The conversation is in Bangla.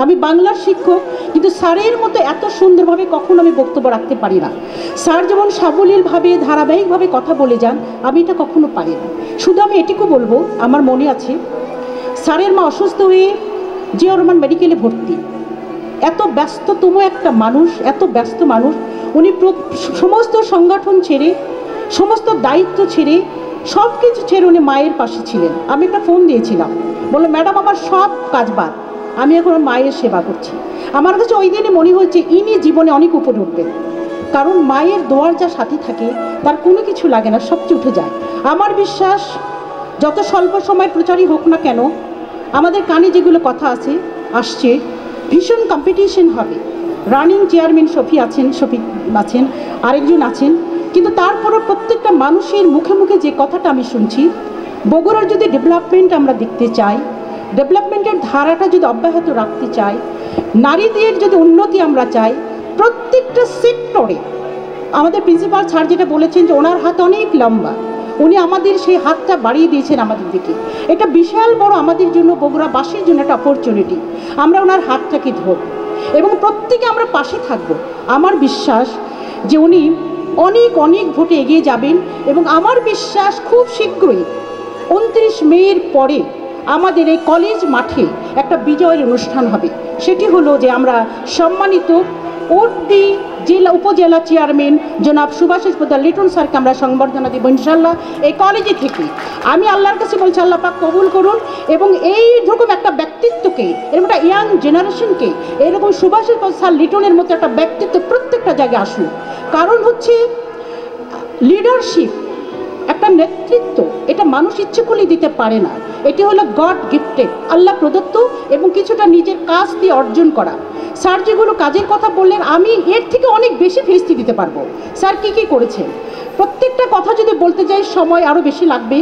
আমি বাংলার শিক্ষক, কিন্তু স্যারের মতো এত সুন্দরভাবে কখনো আমি বক্তব্য রাখতে পারি না। স্যার যেমন সাবলীলভাবে ধারাবাহিকভাবে কথা বলে যান, আমি এটা কখনো পারি না। শুধু আমি এটুকু বলবো, আমার মনে আছে স্যারের মা অসুস্থ হয়ে জিয়াউর রহমান মেডিকেলে ভর্তি। এত ব্যস্ততম একটা মানুষ, এত ব্যস্ত মানুষ, উনি সমস্ত সংগঠন ছেড়ে, সমস্ত দায়িত্ব ছেড়ে, সব কিছু ছেড়ে উনি মায়ের পাশে ছিলেন। আমি একটা ফোন দিয়েছিলাম, বললো ম্যাডাম আমার সব কাজ বাদ, আমি এখন মায়ের সেবা করছি। আমার কাছে ওই দিনে মনে হয়েছে ইনি জীবনে অনেক উপরে উঠবেন, কারণ মায়ের দোয়ার যা সাথে থাকে তার কোনো কিছু লাগে না, সবচেয়ে উঠে যায়। আমার বিশ্বাস যত স্বল্প সময় প্রচারই হোক না কেন, আমাদের কানে যেগুলো কথা আসছে ভীষণ কম্পিটিশন হবে। রানিং চেয়ারম্যান শফি আছেন, আরেকজন আছেন, কিন্তু তারপরও প্রত্যেকটা মানুষের মুখে মুখে যে কথাটা আমি শুনছি, বগুড়ার যদি ডেভেলপমেন্ট আমরা দেখতে চাই, ডেভেলপমেন্টের ধারাটা যদি অব্যাহত রাখতে চাই, নারীদের যদি উন্নতি আমরা চাই, প্রত্যেকটা সেক্টরে আমাদের প্রিন্সিপাল স্যার যেটা বলেছেন যে ওনার হাত অনেক লম্বা, উনি আমাদের সেই হাতটা বাড়িয়ে দিয়েছেন আমাদের দিকে। এটা বিশাল বড় আমাদের জন্য, বগুড়াবাসীর জন্য একটা অপরচুনিটি। আমরা ওনার হাতটাকে ধরব এবং প্রত্যেকে আমরা পাশে থাকব। আমার বিশ্বাস যে উনি অনেক অনেক ভোটে এগিয়ে যাবেন এবং আমার বিশ্বাস খুব শীঘ্রই 29 মের পরে আমাদের এই কলেজ মাঠে একটা বিজয়ের অনুষ্ঠান হবে। সেটি হলো যে আমরা সম্মানিত ওটি উপজেলা চেয়ারম্যান জনাব সুভাষিস পোদ্দার লিটন স্যারকে আমরা সংবর্ধনা দেব ইনশাল্লাহ এই কলেজে থেকে। আমি আল্লাহর কাছে বলছি আল্লাহ পাক কবুল করুন এবং এইরকম একটা ব্যক্তিত্বকে, এরকম একটা ইয়াং জেনারেশনকে, এরকম সুভাষিস স্যার লিটনের মতো একটা ব্যক্তিত্ব প্রত্যেকটা জায়গায় আসুন। কারণ হচ্ছে লিডারশিপ, একটা নেতৃত্ব, এটা মানুষ ইচ্ছে করলেই দিতে পারে না। এটি হলো গড গিফটেড, আল্লাহ প্রদত্ত এবং কিছুটা নিজের কাজ দিয়ে অর্জন করা। স্যার যেগুলো কাজের কথা বললেন, আমি এর থেকে অনেক বেশি ফেস্টি দিতে পারবো। স্যার কী কী করেছেন প্রত্যেকটা কথা যদি বলতে যাই সময় আরও বেশি লাগবে।